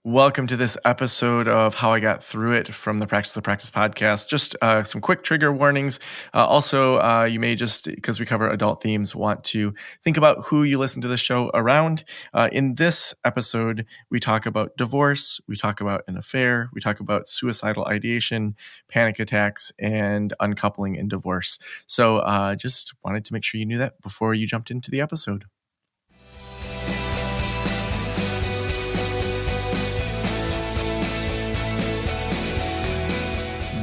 Welcome to this episode of How I Got Through It from the Practice podcast. Just some quick trigger warnings. Also, you may just, because we cover adult themes, want to think about who you listen to the show around. In this episode, we talk about divorce, we talk about an affair, we talk about suicidal ideation, panic attacks, and uncoupling in divorce. So just wanted to make sure you knew that before you jumped into the episode.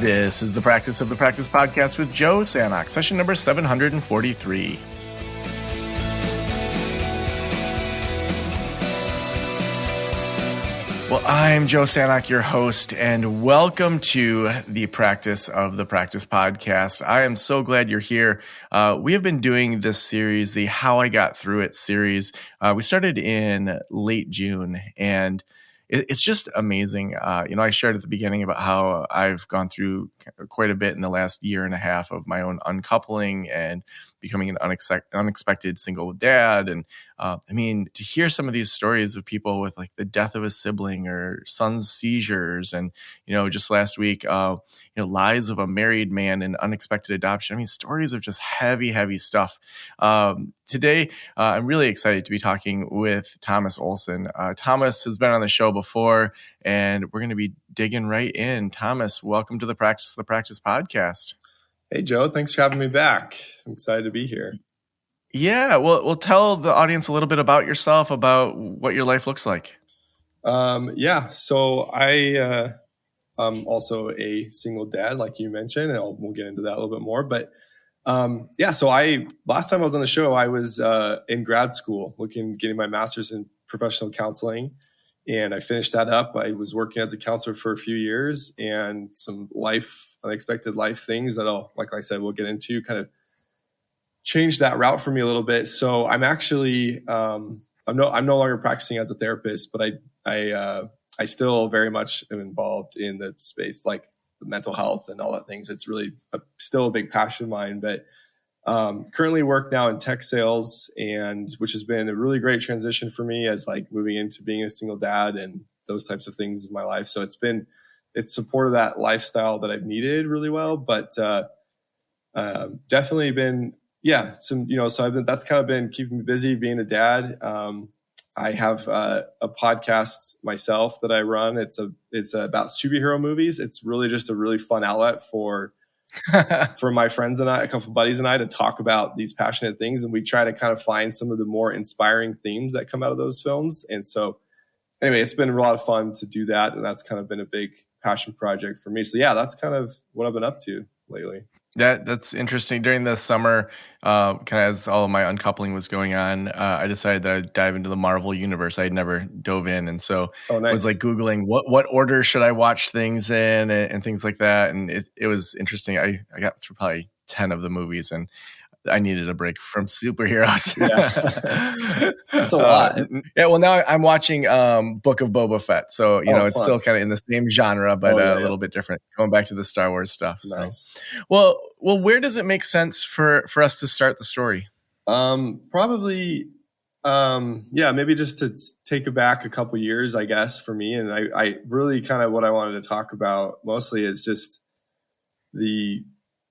This is the Practice of the Practice podcast with Joe Sanok, session number 743. Well, I'm Joe Sanok, your host, and welcome to the Practice of the Practice podcast. I am so glad you're here. We have been doing this series, the How I Got Through It series. We started in late June, and it's just amazing. I shared at the beginning about how I've gone through quite a bit in the last year and a half of my own uncoupling and becoming an unexpected single dad. And to hear some of these stories of people with like the death of a sibling or son's seizures, and just last week, lies of a married man and unexpected adoption. Stories of just heavy stuff. Today, I'm really excited to be talking with Thomas Olsen. Thomas has been on the show before, and we're going to be digging right in. Thomas, welcome to the Practice of the Practice podcast. Hey, Joe. Thanks for having me back. I'm excited to be here. Yeah. Well, tell the audience a little bit about yourself, about what your life looks like. So I'm also a single dad, like you mentioned, and we'll get into that a little bit more. But last time I was on the show, I was in grad school getting my master's in professional counseling. And I finished that up. I was working as a counselor for a few years, and some unexpected life things that like I said, we'll get into, kind of changed that route for me a little bit. So I'm actually, I'm no longer practicing as a therapist, but I still very much am involved in the space, like the mental health and all that things. It's really still a big passion of mine, but currently work now in tech sales, and which has been a really great transition for me as like moving into being a single dad and those types of things in my life. So it's supported that lifestyle that I've needed really well, but definitely been, that's kind of been keeping me busy being a dad. I have a podcast myself that I run. It's about superhero movies. It's really just a really fun outlet for my friends and I, a couple of buddies and I, to talk about these passionate things. And we try to kind of find some of the more inspiring themes that come out of those films. And so anyway, it's been a lot of fun to do that. And that's kind of been a big passion project for me. So yeah, that's kind of what I've been up to lately. That's interesting. During the summer, kind of as all of my uncoupling was going on, I decided that I'd dive into the Marvel universe. I had never dove in. And so I was like Googling what order should I watch things in and things like that. And it was interesting. I got through probably 10 of the movies, and I needed a break from superheroes. Yeah. That's a lot. Well, now I'm watching Book of Boba Fett. So, it's still kind of in the same genre, but a little bit different, going back to the Star Wars stuff. Nice. So. Well, where does it make sense for us to start the story? Probably, maybe just to take it back a couple years, I guess, for me. And I really kind of what I wanted to talk about mostly is just the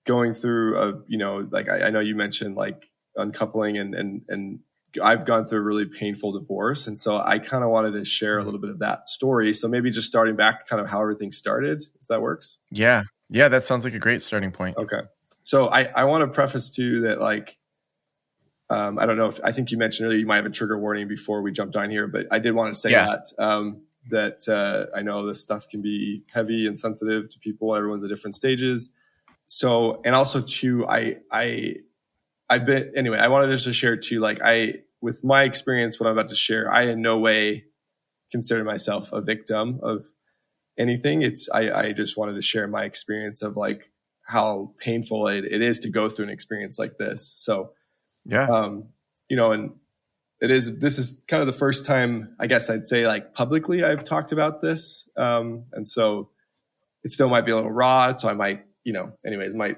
going through I know you mentioned like uncoupling and I've gone through a really painful divorce. And so I kind of wanted to share a little bit of that story. So maybe just starting back kind of how everything started, if that works. Yeah. Yeah. That sounds like a great starting point. Okay. So I want to preface too that like, I don't know I think you mentioned earlier, you might have a trigger warning before we jumped on here, but I did want to say that I know this stuff can be heavy and sensitive to people. Everyone's at different stages. So, and also too, I wanted just to share too, like with my experience, what I'm about to share, I in no way consider myself a victim of anything. I just wanted to share my experience of like how painful it is to go through an experience like this. So, yeah, and this is kind of the first time, I guess I'd say, like publicly I've talked about this. And so it still might be a little raw. So I might, might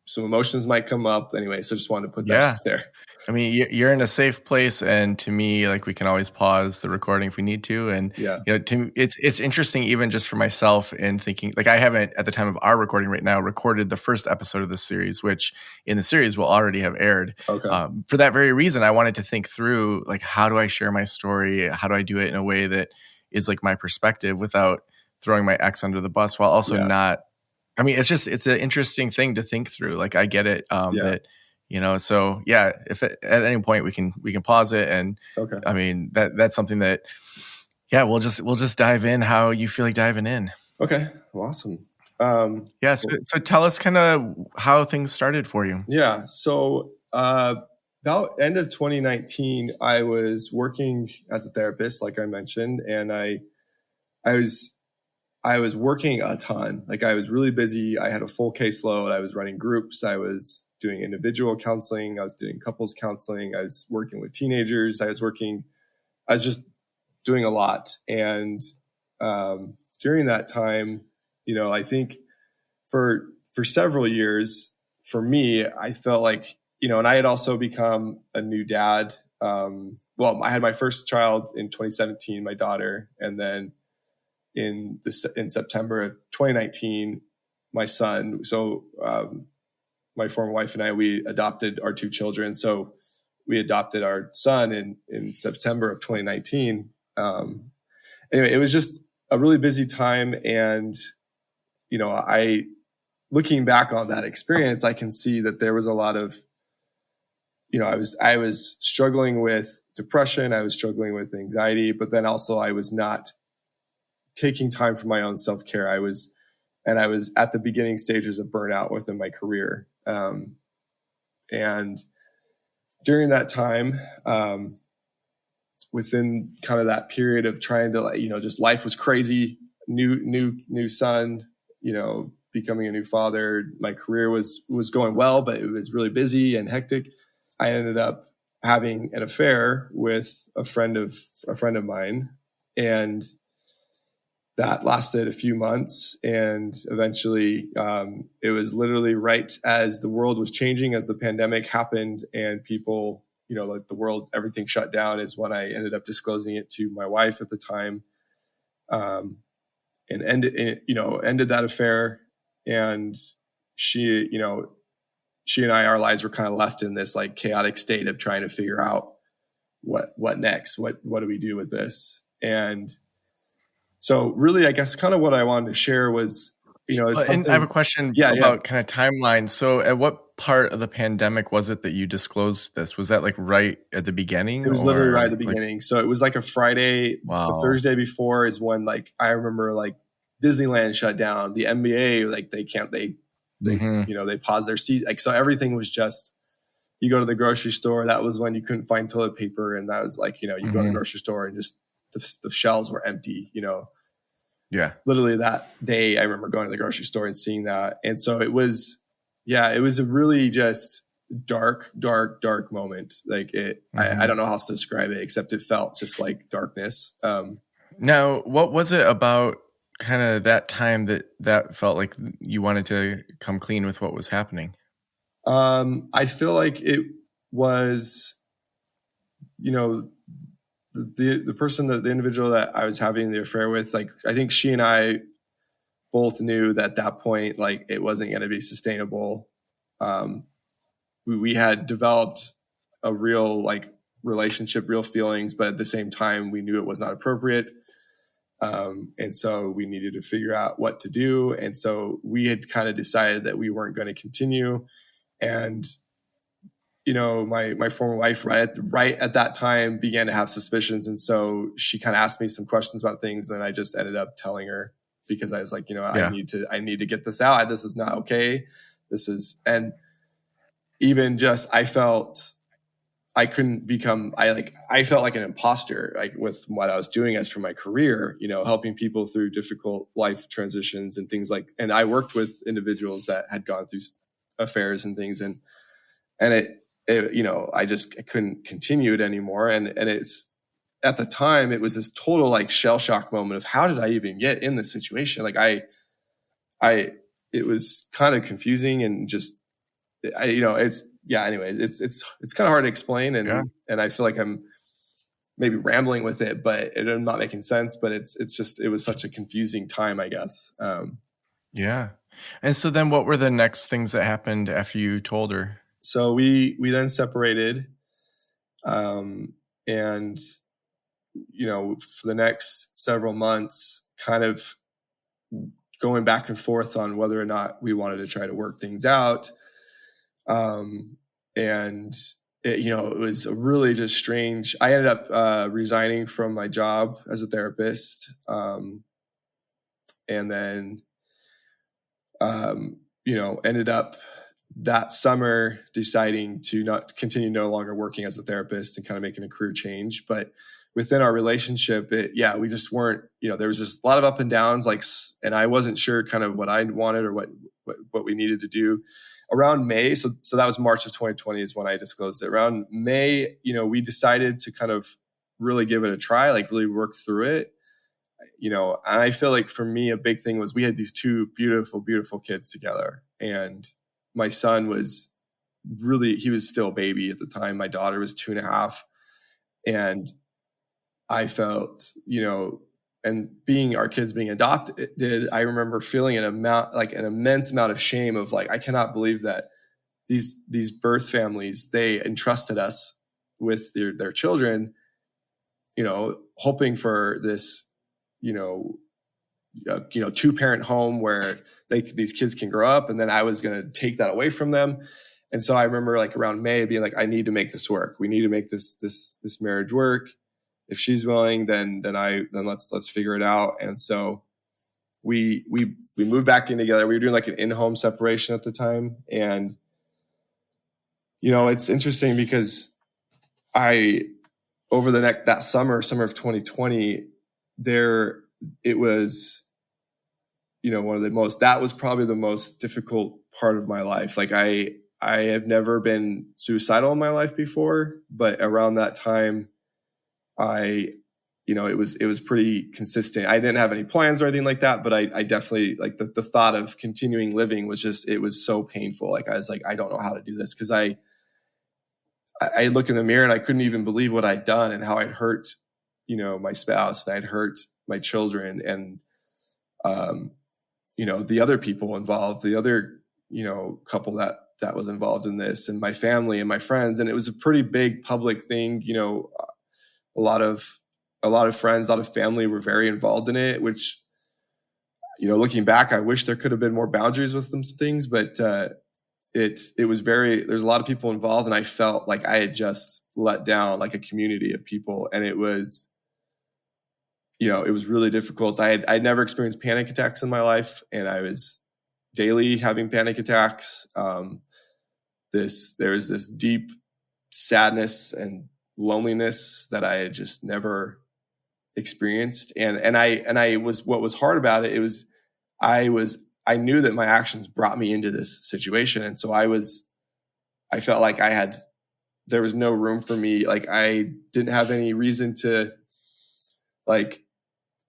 some emotions might come up anyway. So just wanted to put that Yeah. out there. I mean, you're in a safe place, and to me, like, we can always pause the recording if we need to. And Yeah. to me, it's interesting, even just for myself, in thinking, like, I haven't at the time of our recording right now recorded the first episode of this series, which in the series will already have aired. Okay. For that very reason, I wanted to think through, like, how do I share my story? How do I do it in a way that is like my perspective without throwing my ex under the bus, while also not. I mean, it's an interesting thing to think through. Like, I get it that. So yeah, if at any point we can pause it, and Okay. I mean, that's something that, we'll just dive in how you feel like diving in. Okay. Awesome. So tell us kind of how things started for you. Yeah. So about end of 2019, I was working as a therapist, like I mentioned, and I was working a ton. Like, I was really busy. I had a full caseload. I was running groups. I was doing individual counseling. I was doing couples counseling. I was working with teenagers. I was just doing a lot. And during that time, I think for several years, for me, I felt like, and I had also become a new dad. I had my first child in 2017, my daughter, and then in September of 2019, my son. So my former wife and I, we adopted our two children. So we adopted our son in September of 2019. Anyway, it was just a really busy time. And, looking back on that experience, I can see that there was a lot of, I was struggling with depression. I was struggling with anxiety, but then also I was not taking time for my own self-care. I was at the beginning stages of burnout within my career. And during that time, within kind of that period of trying to, just life was crazy, new son, becoming a new father. My career was going well, but it was really busy and hectic. I ended up having an affair with a friend of mine, and that lasted a few months. And eventually it was literally right as the world was changing, as the pandemic happened and people, like the world, everything shut down, is when I ended up disclosing it to my wife at the time, and ended that affair. And she and I, our lives were kind of left in this like chaotic state of trying to figure out what next, what do we do with this? And so really, I guess kind of what I wanted to share was, and I have a question about kind of timeline. So at what part of the pandemic was it that you disclosed this? Was that like right at the beginning? It was literally right at the beginning. So it was like a Friday. Wow. The Thursday before is when, like, I remember like Disneyland shut down, the NBA, like they paused their seat. Like, so everything was just, you go to the grocery store. That was when you couldn't find toilet paper. And that was like, you go to the grocery store and just the shelves were empty, Yeah. Literally that day, I remember going to the grocery store and seeing that. And so it was a really just dark moment. Like I don't know how else to describe it, except it felt just like darkness. Now, what was it about kind of that time that felt like you wanted to come clean with what was happening? I feel like it was, the person, the individual that I was having the affair with, like, I think she and I both knew that at that point, like, it wasn't going to be sustainable. We had developed a real like relationship, real feelings, but at the same time, we knew it was not appropriate. And so we needed to figure out what to do. And so we had kind of decided that we weren't going to continue. And my former wife right at that time began to have suspicions. And so she kind of asked me some questions about things. And then I just ended up telling her, because I was like, I need to get this out. This is not okay. And even just, I felt I couldn't become, I felt like an imposter, like with what I was doing as for my career, helping people through difficult life transitions and things like, and I worked with individuals that had gone through affairs and things. And I couldn't continue it anymore. And it's, at the time, it was this total like shell shock moment of how did I even get in this situation? Like it was kind of confusing and just anyway, it's kind of hard to explain, Yeah. and I feel like I'm maybe rambling with it, but I'm not making sense. But it's just, it was such a confusing time, I guess. Yeah. And so then what were the next things that happened after you told her? So we then separated, and for the next several months, kind of going back and forth on whether or not we wanted to try to work things out. And it was a really just strange. I ended up resigning from my job as a therapist, and then ended up that summer deciding to not continue, no longer working as a therapist, and kind of making a career change. But within our relationship, we just weren't, there was just a lot of up and downs, and I wasn't sure kind of what I wanted or what we needed to do. Around May, so that was March of 2020 is when I disclosed it. Around May, we decided to kind of really give it a try, like really work through it. And I feel like for me, a big thing was we had these two beautiful, beautiful kids together. And my son was he was still a baby at the time. My daughter was 2.5. And I felt, and our kids being adopted, I remember feeling an immense amount of shame of like, I cannot believe that these birth families, they entrusted us with their children, hoping for this, 2-parent home where these kids can grow up, and then I was going to take that away from them. And so I remember like around May being like, I need to make this work. We need to make this marriage work. If she's willing, then let's figure it out. And so we moved back in together. We were doing like an in-home separation at the time. And, it's interesting because over that summer of 2020, it was, that was probably the most difficult part of my life. Like I have never been suicidal in my life before, but around that time, it was pretty consistent. I didn't have any plans or anything like that, but I definitely, like, the thought of continuing living was just, it was so painful. Like I was like, I don't know how to do this, because I look in the mirror and I couldn't even believe what I'd done and how I'd hurt, my spouse, and I'd hurt my children, and the other people involved, the other, couple that was involved in this, and my family and my friends. And it was a pretty big public thing. A lot of friends, a lot of family were very involved in it, which, looking back, I wish there could have been more boundaries with some things, but it was there's a lot of people involved, and I felt like I had just let down like a community of people. And it was, it was really difficult. I'd never experienced panic attacks in my life, and I was daily having panic attacks. There was this deep sadness and loneliness that I had just never experienced. And I was, what was hard about it, I knew that my actions brought me into this situation. And so I felt like there was no room for me. Like I didn't have any reason to like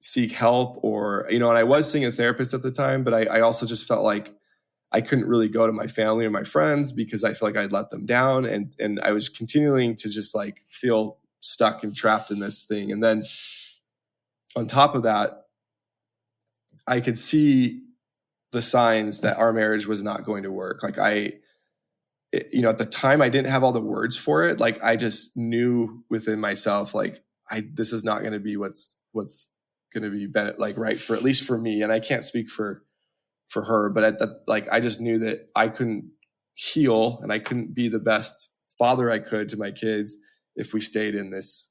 seek help, or, and I was seeing a therapist at the time, but I also just felt like I couldn't really go to my family or my friends because I feel like I'd let them down. And I was continuing to just like feel stuck and trapped in this thing. And then on top of that, I could see the signs that our marriage was not going to work. Like at the time I didn't have all the words for it. Like I just knew within myself, like this is not going to be what's going to be like right for, at least for me. And I can't speak for her, but I just knew that I couldn't heal and I couldn't be the best father I could to my kids if we stayed in this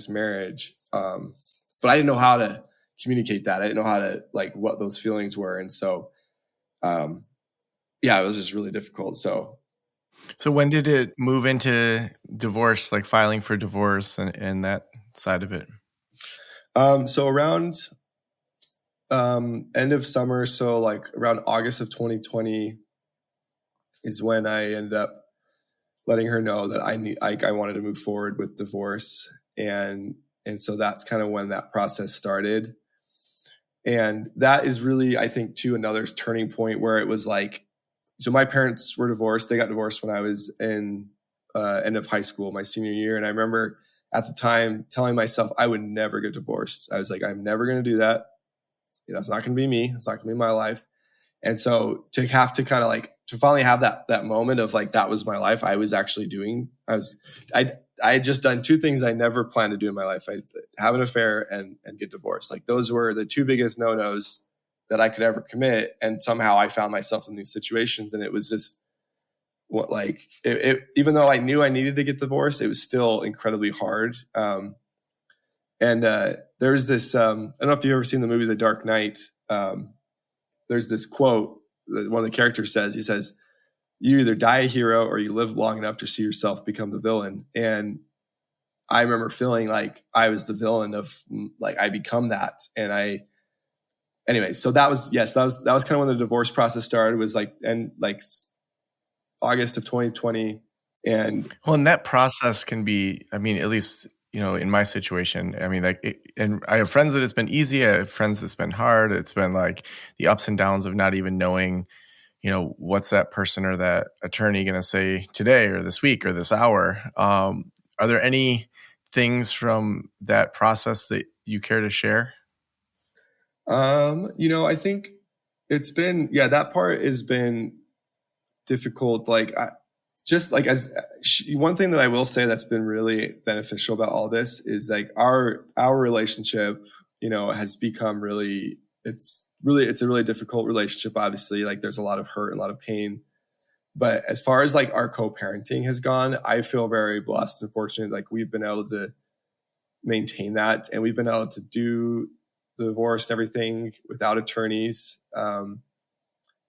marriage. But I didn't know how to communicate that. I didn't know how to, like, what those feelings were. And so, it was just really difficult. So when did it move into divorce, like filing for divorce and that side of it? So around end of summer, so like around August of 2020 is when I ended up letting her know that I wanted to move forward with divorce. And so that's kind of when that process started. And that is really, I think, too, another turning point where it was like, so my parents were divorced. They got divorced when I was in end of high school, my senior year. And I remember at the time telling myself I would never get divorced. I was like, I'm never going to do that. That's not going to be me. It's not going to be my life. And so to have to kind of like, to finally have that moment of like, that was my life. I had just done two things I never planned to do in my life. I'd have an affair and get divorced. Like those were the two biggest no-nos that I could ever commit. And somehow I found myself in these situations. And it was just even though I knew I needed to get divorced, it was still incredibly hard. There's this, I don't know if you've ever seen the movie The Dark Knight. There's this quote that one of the characters says. He says, you either die a hero or you live long enough to see yourself become the villain. And I remember feeling like I was the villain of like, I become that. And anyway, so that was kind of when the divorce process started, was like, and like August of 2020. And that process can be, I mean, at least, in my situation, I mean, and I have friends that it's been easy. I have friends that's been hard. It's been like the ups and downs of not even knowing, what's that person or that attorney going to say today or this week or this hour. Are there any things from that process that you care to share? I think it's been, that part has been difficult. Like one thing that I will say that's been really beneficial about all this is like our relationship, has become it's a really difficult relationship. Obviously, like there's a lot of hurt and a lot of pain, but as far as like our co-parenting has gone, I feel very blessed and fortunate. Like we've been able to maintain that, and we've been able to do the divorce and everything without attorneys.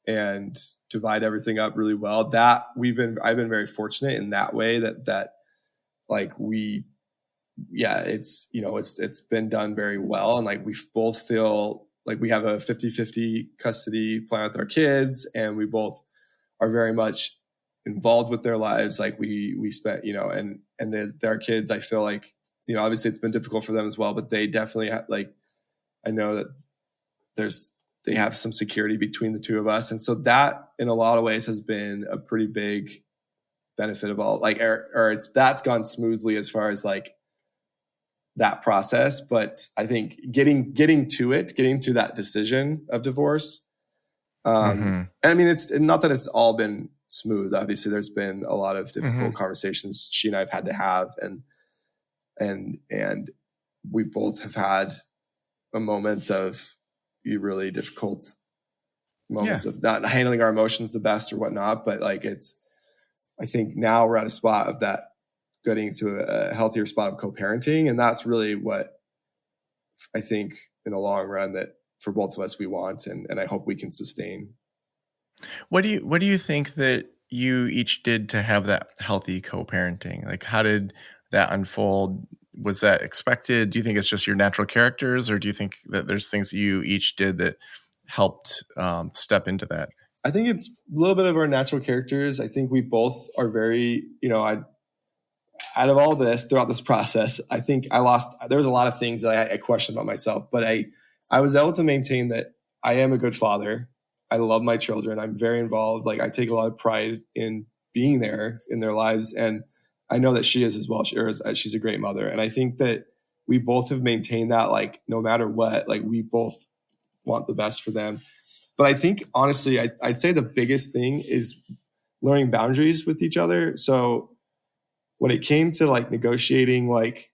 And divide everything up really well. I've been very fortunate in that way that like it's been done very well. And like we both feel like we have a 50-50 custody plan with our kids, and we both are very much involved with their lives. Like we spent, and their kids, I feel like, obviously it's been difficult for them as well, but they definitely I know that they have some security between the two of us. And so that in a lot of ways has been a pretty big benefit of all, like, that's gone smoothly as far as like that process. But I think getting to that decision of divorce. I mean, it's not that it's all been smooth. Obviously there's been a lot of difficult conversations she and I've had to have. And we both have had moments of really difficult moments of not handling our emotions the best or whatnot. But like I think now we're at a spot of that, getting to a healthier spot of co-parenting. And that's really what I think in the long run that for both of us we want, and I hope we can sustain. What do you think that you each did to have that healthy co-parenting? Like, how did that unfold? Was that expected? Do you think it's just your natural characters, or do you think that there's things that you each did that helped step into that? I think it's a little bit of our natural characters. I think we both are very, out of all this, throughout this process, I think there was a lot of things that I questioned about myself, but I was able to maintain that I am a good father. I love my children. I'm very involved. Like I take a lot of pride in being there in their lives. And I know that she is as well. She's a great mother. And I think that we both have maintained that, like, no matter what, like we both want the best for them. But I think, honestly, I'd say the biggest thing is learning boundaries with each other. So when it came to like negotiating, like,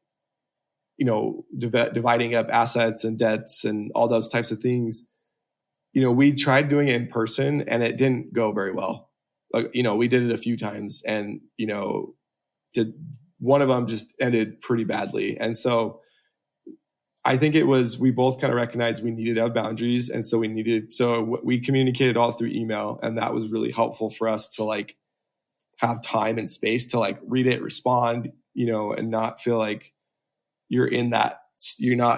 dividing up assets and debts and all those types of things, we tried doing it in person and it didn't go very well. Like, we did it a few times and, one of them just ended pretty badly. And so I think we both kind of recognized we needed to have boundaries. And so we communicated all through email, and that was really helpful for us to like have time and space to like read it, respond, and not feel like you're not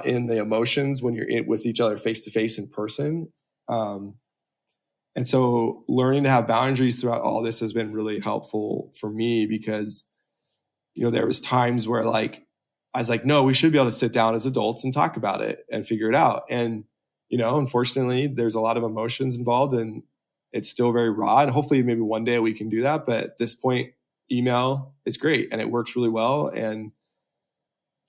in the emotions when you're with each other face to face in person. And so learning to have boundaries throughout all this has been really helpful for me, because there was times where like I was like, no, we should be able to sit down as adults and talk about it and figure it out. And unfortunately, there's a lot of emotions involved, and it's still very raw, and hopefully maybe one day we can do that. But at this point, email is great and it works really well, and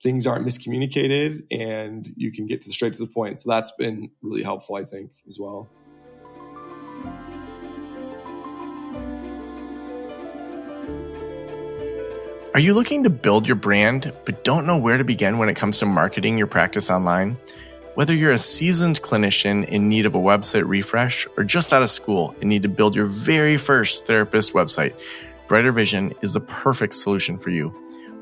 things aren't miscommunicated, and you can get straight to the point. So that's been really helpful, I think, as well. Are you looking to build your brand, but don't know where to begin when it comes to marketing your practice online? Whether you're a seasoned clinician in need of a website refresh or just out of school and need to build your very first therapist website, Brighter Vision is the perfect solution for you.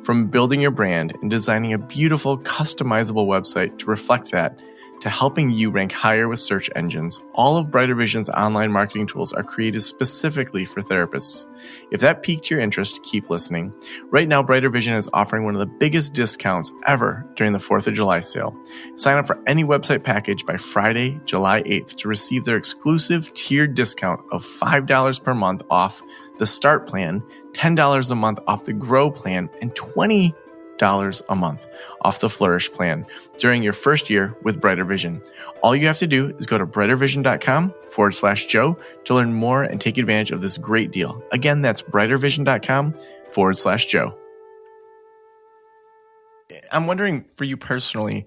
From building your brand and designing a beautiful, customizable website to reflect that, to helping you rank higher with search engines, all of Brighter Vision's online marketing tools are created specifically for therapists. If that piqued your interest, keep listening. Right now, Brighter Vision is offering one of the biggest discounts ever during the 4th of July sale. Sign up for any website package by Friday, July 8th to receive their exclusive tiered discount of $5 per month off the Start plan, $10 a month off the Grow plan, and $20 a month off the Flourish plan during your first year with Brighter Vision. All you have to do is go to brightervision.com/Joe to learn more and take advantage of this great deal. Again, that's brightervision.com/Joe. I'm wondering for you personally,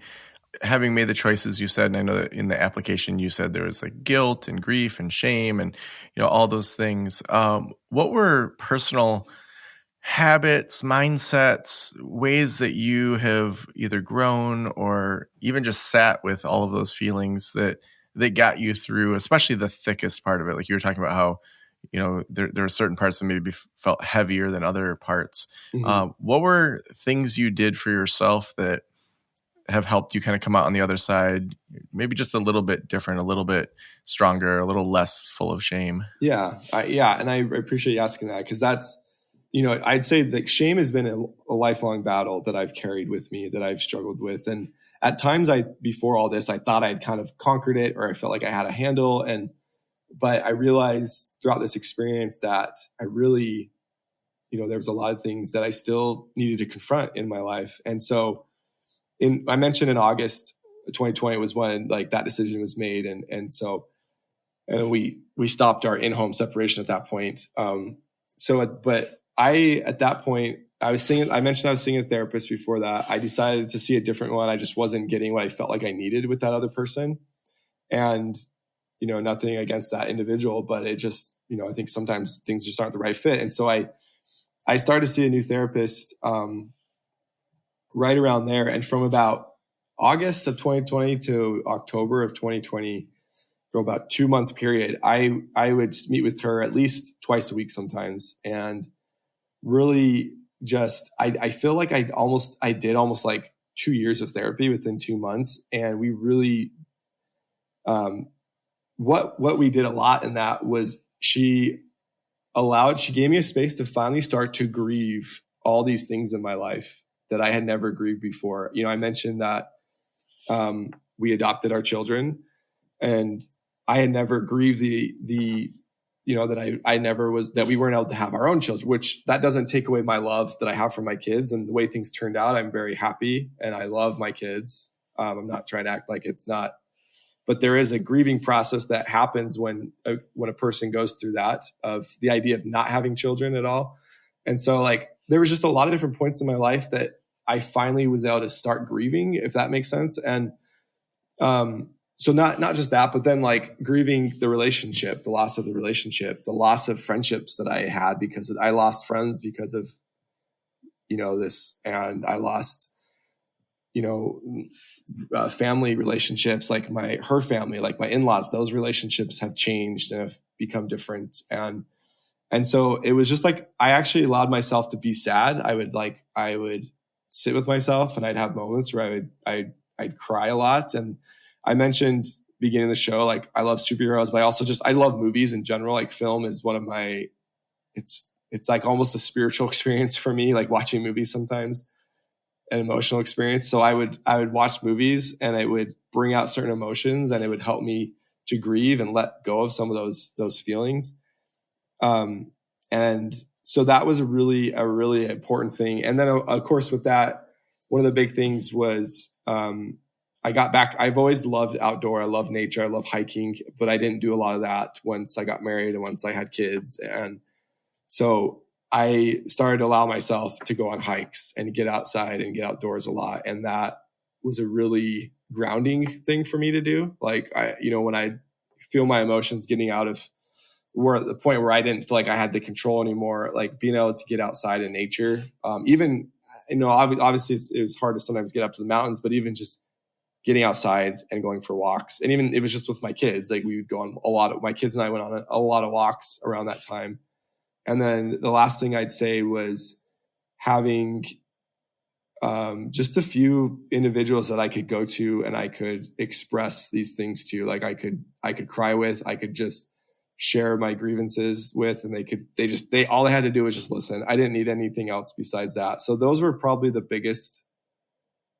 having made the choices you said, and I know that in the application you said there was like guilt and grief and shame and all those things. What were personal habits, mindsets, ways that you have either grown or even just sat with all of those feelings that got you through, especially the thickest part of it? Like you were talking about how, there are certain parts that maybe felt heavier than other parts. Mm-hmm. What were things you did for yourself that have helped you kind of come out on the other side, maybe just a little bit different, a little bit stronger, a little less full of shame? Yeah. And I appreciate you asking that, because that's, I'd say that shame has been a lifelong battle that I've carried with me, that I've struggled with. And at times before all this, I thought I'd kind of conquered it, or I felt like I had a handle. But I realized throughout this experience that I really, there was a lot of things that I still needed to confront in my life. And so I mentioned in August 2020 was when like that decision was made. And we stopped our in-home separation at that point. But at that point, I mentioned I was seeing a therapist before that. I decided to see a different one. I just wasn't getting what I felt like I needed with that other person. And, nothing against that individual, but it just, I think sometimes things just aren't the right fit. And so I started to see a new therapist, right around there. And from about August of 2020 to October of 2020, for about 2-month period, I would meet with her at least twice a week sometimes. And really just, I feel like I did almost like 2 years of therapy within 2 months. And we really, what we did a lot in that was she gave me a space to finally start to grieve all these things in my life that I had never grieved before. I mentioned that we adopted our children, and I had never grieved that we weren't able to have our own children, which that doesn't take away my love that I have for my kids and the way things turned out. I'm very happy and I love my kids. I'm not trying to act like it's not, but there is a grieving process that happens when a person goes through that, of the idea of not having children at all. And so like, there was just a lot of different points in my life that I finally was able to start grieving, if that makes sense. And, so not just that, but then like grieving the relationship, the loss of the relationship, the loss of friendships that I had, because I lost friends because of, this, and I lost, family relationships, like her family, like my in-laws, those relationships have changed and have become different. And so it was just like, I actually allowed myself to be sad. I would sit with myself, and I'd have moments where I'd cry a lot. And I mentioned beginning of the show, like I love superheroes, but I love movies in general. Like film is one of my, it's like almost a spiritual experience for me, like watching movies sometimes, an emotional experience. So I would watch movies, and it would bring out certain emotions, and it would help me to grieve and let go of some of those feelings. And so that was a really important thing. And then of course with that, one of the big things was, I got back. I've always loved outdoor. I love nature. I love hiking, but I didn't do a lot of that once I got married and once I had kids. And so I started to allow myself to go on hikes and get outside and get outdoors a lot. And that was a really grounding thing for me to do. Like when I feel my emotions getting out of were at the point where I didn't feel like I had the control anymore, like being able to get outside in nature. Even, obviously it was hard to sometimes get up to the mountains, but even just getting outside and going for walks. And even it was just with my kids, like we would go on my kids and I went on a lot of walks around that time. And then the last thing I'd say was having just a few individuals that I could go to and I could express these things to. Like I could cry with, I could just share my grievances with, and all they had to do was just listen. I didn't need anything else besides that. So those were probably the biggest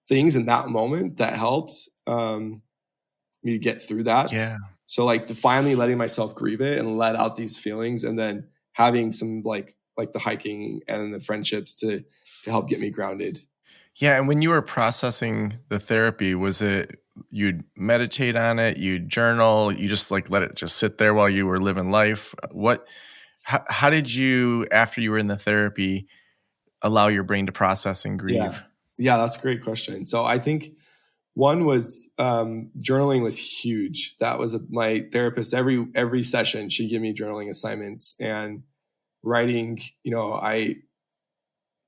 things in that moment that helped me to get through that. Yeah. So like to finally letting myself grieve it and let out these feelings, and then having some like the hiking and the friendships to help get me grounded. Yeah. And when you were processing the therapy, was it you'd meditate on it, you'd journal, you just like let it just sit there while you were living life? How did you, after you were in the therapy, allow your brain to process and grieve? Yeah, that's a great question. So I think one was journaling was huge. That was my therapist. Every session, she'd give me journaling assignments and writing.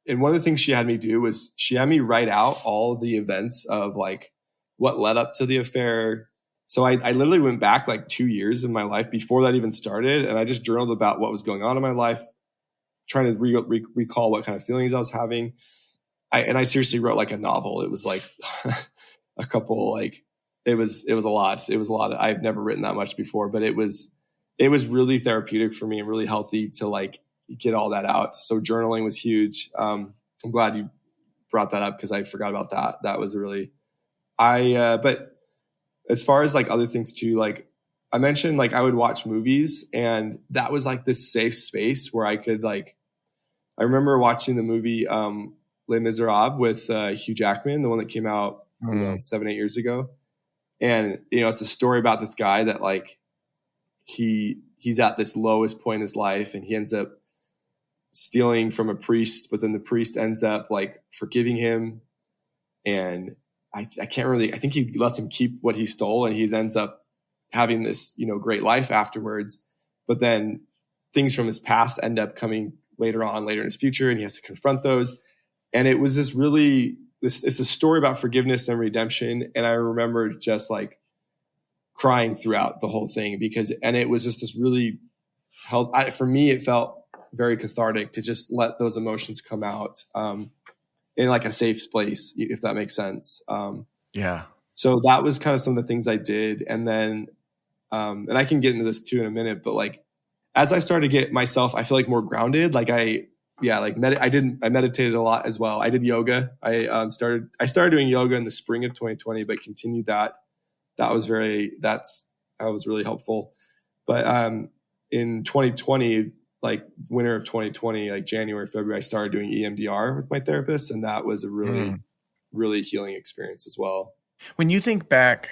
And one of the things she had me do was she had me write out all the events of like what led up to the affair. So I literally went back like 2 years in my life before that even started, and I just journaled about what was going on in my life, trying to recall what kind of feelings I was having. I seriously wrote like a novel. It was like a couple, like it was a lot. It was a lot. I've never written that much before, but it was really therapeutic for me and really healthy to like get all that out. So journaling was huge. I'm glad you brought that up because I forgot about that. That was really, but as far as like other things too, like I mentioned, like I would watch movies, and that was like this safe space where I could like, I remember watching the movie, Les Miserables with Hugh Jackman, the one that came out 7-8 years ago. And, it's a story about this guy that like, he's at this lowest point in his life, and he ends up stealing from a priest, but then the priest ends up like forgiving him. And I can't really, I think he lets him keep what he stole, and he ends up having this, great life afterwards. But then things from his past end up coming later in his future, and he has to confront those. And it was it's a story about forgiveness and redemption. And I remember just like crying throughout the whole thing and it was just this really for me, it felt very cathartic to just let those emotions come out in like a safe place, if that makes sense. Yeah. So that was kind of some of the things I did. And then, and I can get into this too in a minute, but like, as I started to get myself, I feel like more grounded, like I meditated a lot as well. I did yoga. I started doing yoga in the spring of 2020, but continued that. That was really helpful. But in 2020, like winter of 2020, like January, February, I started doing EMDR with my therapist, and that was a really, really healing experience as well. When you think back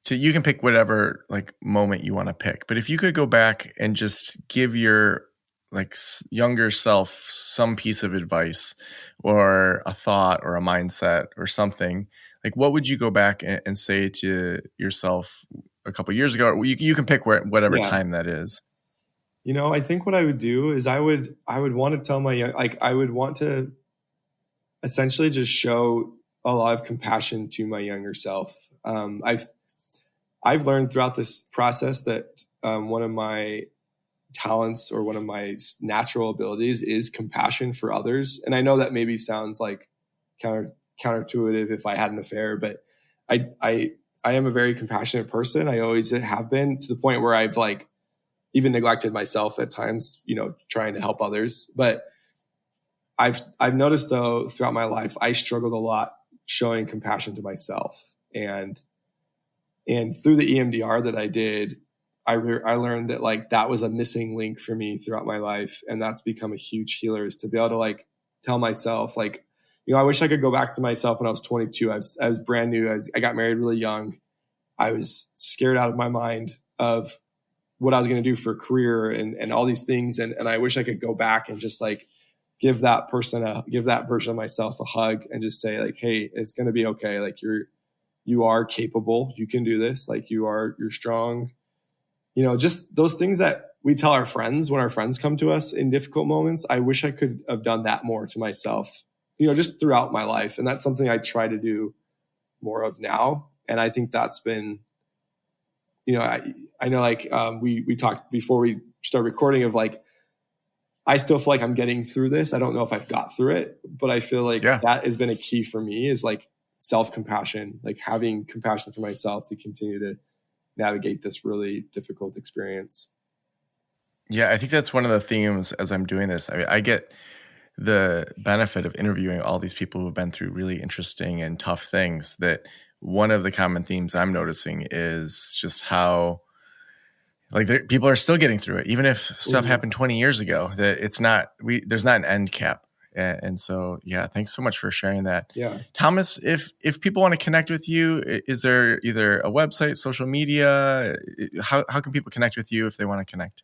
to, you can pick whatever like moment you want to pick, but if you could go back and just give your like younger self some piece of advice or a thought or a mindset or something, like what would you go back and say to yourself a couple of years ago? You can pick whatever time that is. I think what I would do is I would want to tell I would want to essentially just show a lot of compassion to my younger self. I've learned throughout this process that one of my talents or one of my natural abilities is compassion for others. And I know that maybe sounds like counterintuitive if I had an affair, but I am a very compassionate person. I always have been, to the point where I've like even neglected myself at times, trying to help others. But I've noticed though throughout my life, I struggled a lot showing compassion to myself. And through the EMDR that I did, I learned that like that was a missing link for me throughout my life. And that's become a huge healer, is to be able to like tell myself like, I wish I could go back to myself when I was 22. I was brand new. I got married really young. I was scared out of my mind of what I was going to do for a career and all these things. And I wish I could go back and just like give that version of myself a hug and just say like, hey, it's going to be okay. Like you are capable. You can do this. Like you're strong. Just those things that we tell our friends when our friends come to us in difficult moments. I wish I could have done that more to myself, just throughout my life. And that's something I try to do more of now. And I think that's been, I know like we talked before we start recording of like, I still feel like I'm getting through this. I don't know if I've got through it, but I feel like that has been a key for me is like self-compassion, like having compassion for myself to continue to navigate this really difficult experience. Yeah, I think that's one of the themes as I'm doing this. I mean, I get the benefit of interviewing all these people who've been through really interesting and tough things, that one of the common themes I'm noticing is just how like people are still getting through it, even if stuff happened 20 years ago, that there's not an end cap. And so, yeah, thanks so much for sharing that. Yeah. Thomas, if people want to connect with you, is there either a website, social media? How can people connect with you if they want to connect?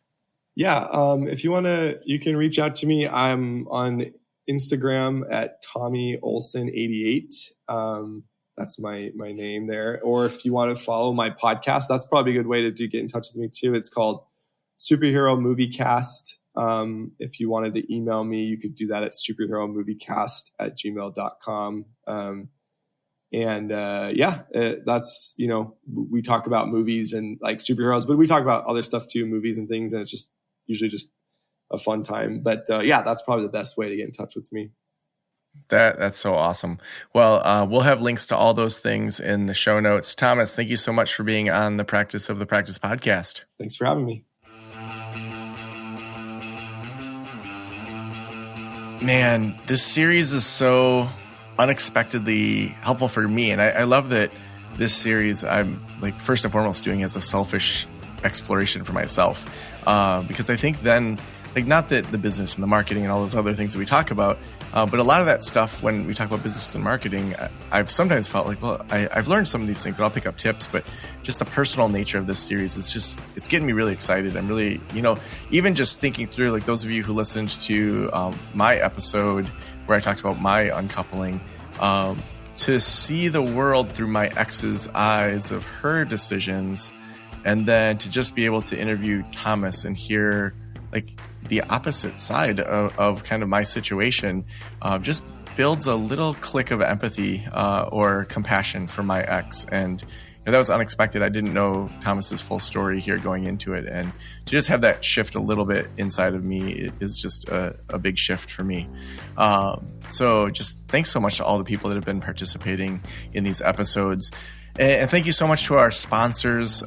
Yeah. If you want to, you can reach out to me. I'm on Instagram at Tommy Olsen 88. That's my name there. Or if you want to follow my podcast, that's probably a good way to get in touch with me too. It's called Superhero Movie Cast. If you wanted to email me, you could do that at superheromoviecast@gmail.com. That's, we talk about movies and like superheroes, but we talk about other stuff too, movies and things. And it's just usually just a fun time. But that's probably the best way to get in touch with me. That's so awesome. Well, we'll have links to all those things in the show notes. Thomas, thank you so much for being on the Practice of the Practice podcast. Thanks for having me. Man, this series is so unexpectedly helpful for me. And I love that this series I'm like first and foremost doing as a selfish exploration for myself. Because I think then, like, not that the business and the marketing and all those other things that we talk about, but a lot of that stuff when we talk about business and marketing, I've sometimes felt like, well, I've learned some of these things and I'll pick up tips, but just the personal nature of this series, it's getting me really excited. I'm really, even just thinking through, like those of you who listened to my episode where I talked about my uncoupling, to see the world through my ex's eyes of her decisions, and then to just be able to interview Thomas and hear like the opposite side of kind of my situation, just builds a little click of empathy or compassion for my ex. And that was unexpected. I didn't know Thomas's full story here going into it. And to just have that shift a little bit inside of me is just a big shift for me. So just thanks so much to all the people that have been participating in these episodes. And thank you so much to our sponsors.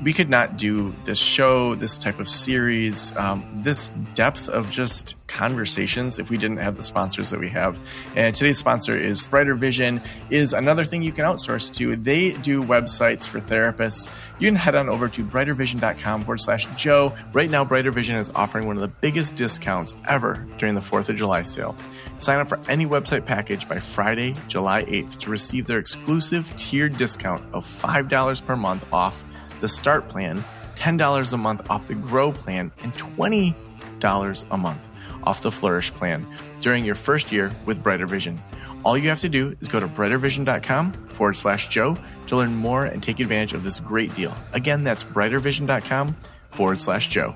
We could not do this show, this type of series, this depth of just conversations if we didn't have the sponsors that we have. And today's sponsor is Brighter Vision, is another thing you can outsource to. They do websites for therapists. You can head on over to brightervision.com/Joe. Right now, Brighter Vision is offering one of the biggest discounts ever during the 4th of July sale. Sign up for any website package by Friday, July 8th to receive their exclusive tiered discount of $5 per month off the Start plan, $10 a month off the Grow plan, and $20 a month off the Flourish plan during your first year with Brighter Vision. All you have to do is go to brightervision.com/Joe to learn more and take advantage of this great deal. Again, that's brightervision.com/Joe.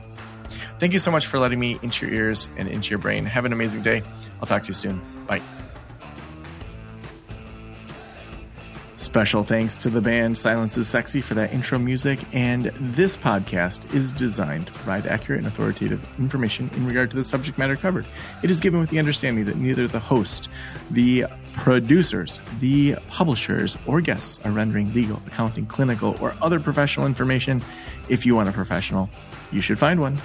Thank you so much for letting me into your ears and into your brain. Have an amazing day. I'll talk to you soon. Bye. Special thanks to the band Silence is Sexy for that intro music, and this podcast is designed to provide accurate and authoritative information in regard to the subject matter covered. It is given with the understanding that neither the host, the producers, the publishers, or guests are rendering legal, accounting, clinical, or other professional information. If you want a professional, you should find one.